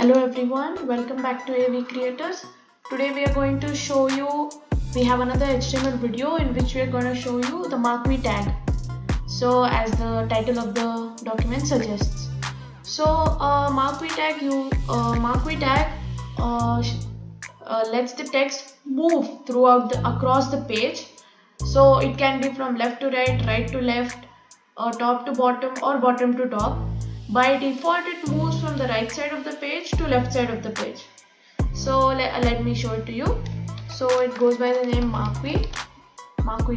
Hello everyone, welcome back to AV Creators. Today we are going to show you, we have another HTML video in which we are going to show you the marquee tag. So as the title of the document suggests. So marquee tag lets the text move across the page. So it can be from left to right, right to left, top to bottom or bottom to top. By default it moves from the right side of the page to left side of the page. So let me show it to you. So it goes by the name marquee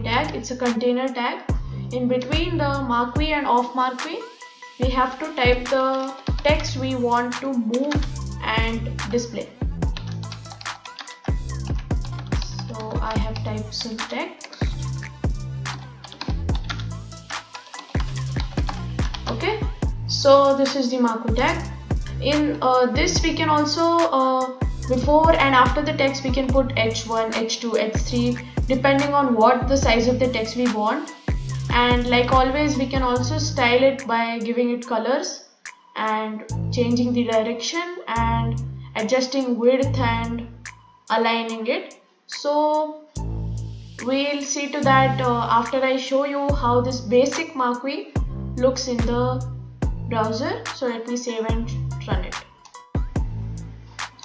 tag. It's a container tag. In between the marquee and off marquee, we have to type the text we want to move and display. So I have typed some text. Okay, so this is the marquee tag. In this we can also before and after the text we can put h1, h2, h3 depending on what the size of the text we want. And like always, we can also style it by giving it colors and changing the direction and adjusting width and aligning it. So we'll see to that after I show you how this basic marquee looks in the browser. So let me save and run it.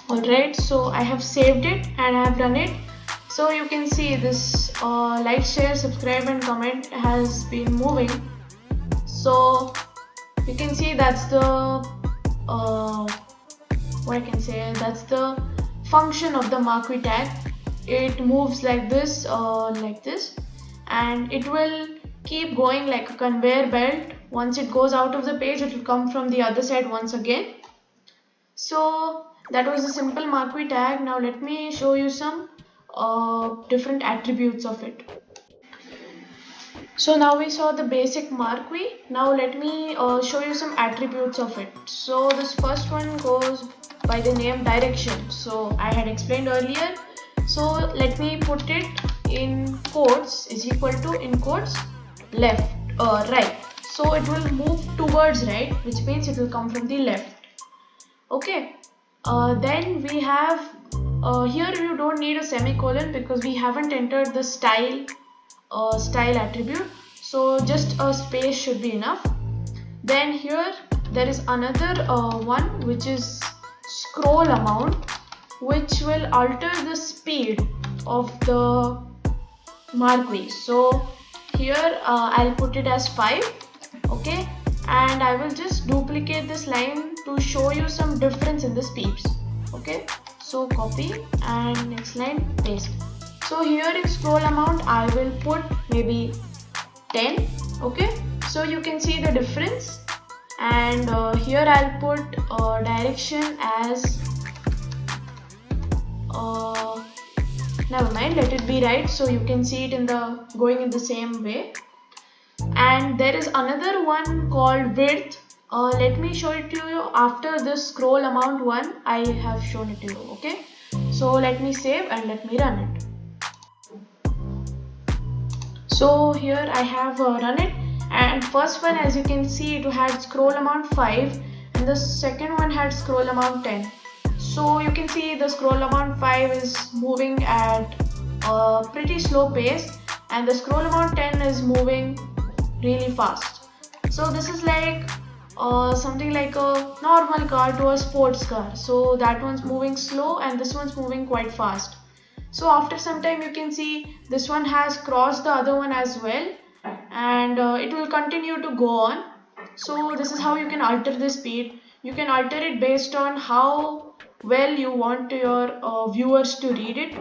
Alright, so I have saved it and I have run it. So you can see this like, share, subscribe and comment has been moving. So you can see that's the that's the function of the marquee tag. It moves like this, and it will keep going like a conveyor belt. Once it goes out of the page, it will come from the other side once again. So that was a simple marquee tag. Now let me show you some different attributes of it. So now we saw the basic marquee. Now let me show you some attributes of it. So this first one goes by the name direction. So I had explained earlier. So let me put it in quotes, is equal to, in quotes, left, right. So it will move towards right, which means it will come from the left. Okay. Then we have here you don't need a semicolon because we haven't entered the style attribute, so just a space should be enough. Then here there is another one which is scroll amount, which will alter the speed of the marquee. So here I'll put it as 5. Okay, and I will just duplicate this line to show you some difference in the speeds. Okay, so copy and next line paste. So here in scroll amount I will put maybe 10. Okay, so you can see the difference. And here I'll put direction as never mind, let it be right, so you can see it in the going in the same way. And there is another one called width. Let me show it to you after this scroll amount one. I have shown it to you. Okay, so let me save and let me run it. So here I have run it, and first one, as you can see, it had scroll amount 5 and the second one had scroll amount 10. So you can see the scroll amount 5 is moving at a pretty slow pace and the scroll amount 10 is moving really fast. So this is like something like a normal car to a sports car. So that one's moving slow and this one's moving quite fast. So after some time you can see this one has crossed the other one as well, and it will continue to go on. So this is how you can alter the speed. You can alter it based on how well you want your viewers to read it.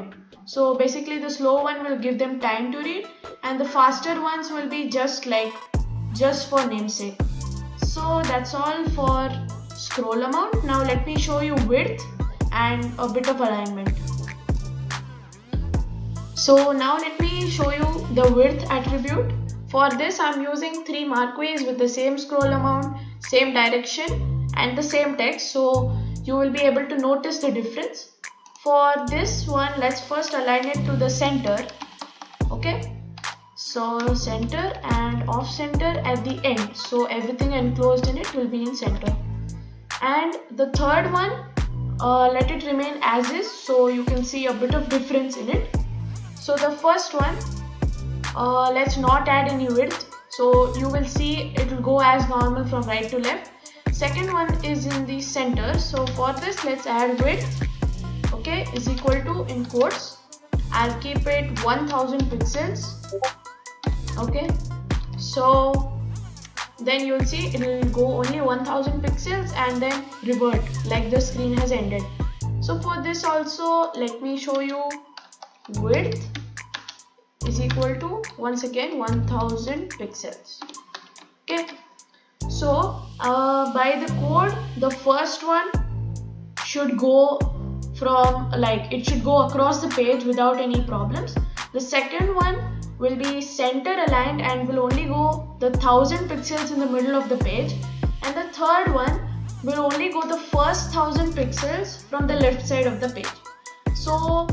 So basically the slow one will give them time to read and the faster ones will be just for namesake. So that's all for scroll amount. Now let me show you width and a bit of alignment. So now let me show you the width attribute. For this I'm using 3 marquees with the same scroll amount, same direction and the same text, so you will be able to notice the difference. For this one, let's first align it to the center. Okay, so center and off center at the end, so everything enclosed in it will be in center. And the third one, let it remain as is, so you can see a bit of difference in it. So the first one, let's not add any width, so you will see it will go as normal from right to left. Second one is in the center, so for this let's add width, okay, is equal to, in quotes, I'll keep it 1000 pixels, okay. So then you'll see it will go only 1000 pixels and then revert like the screen has ended. So for this also, let me show you width is equal to, once again, 1000 pixels, okay. So by the code, the first one should go from, like, it should go across the page without any problems. The second one will be center aligned and will only go the 1000 pixels in the middle of the page, and the third one will only go the first 1000 pixels from the left side of the page. So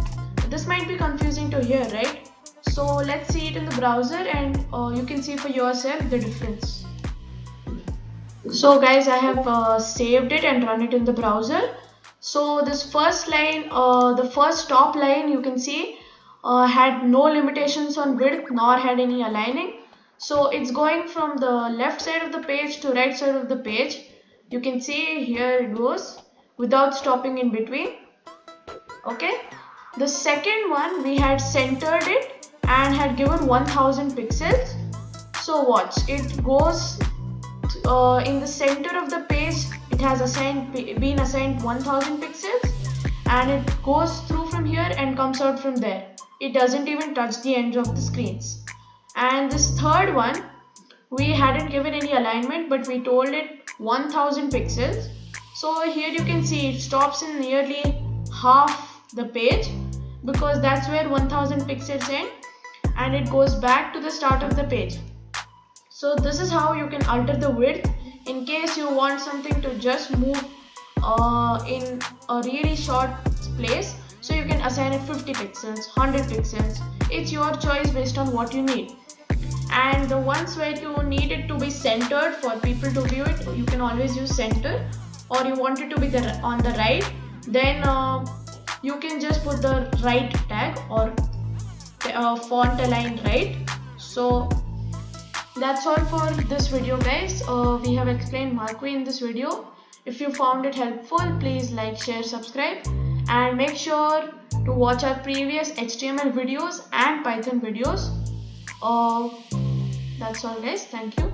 this might be confusing to hear, right? So let's see it in the browser and you can see for yourself the difference. So guys, I have saved it and run it in the browser. So this first line, the first top line, you can see had no limitations on width nor had any aligning. So it's going from the left side of the page to right side of the page. You can see here it goes without stopping in between, okay. The second one, we had centered it and had given 1000 pixels. So watch, it goes in the center of the page, it has been assigned 1000 pixels, and it goes through from here and comes out from there. It doesn't even touch the ends of the screens. And this third one, we hadn't given any alignment, but we told it 1000 pixels. So here you can see it stops in nearly half the page, because that's where 1000 pixels end, and it goes back to the start of the page. So this is how you can alter the width in case you want something to just move in a really short place. So you can assign it 50 pixels, 100 pixels. It's your choice based on what you need. And the ones where you need it to be centered for people to view it, you can always use center. Or you want it to be on the right, then you can just put the right tag or font aligned right. So that's all for this video, guys. We have explained Marquee in this video. If you found it helpful, please like, share, subscribe, and make sure to watch our previous HTML videos and Python videos. That's all, guys. Thank you.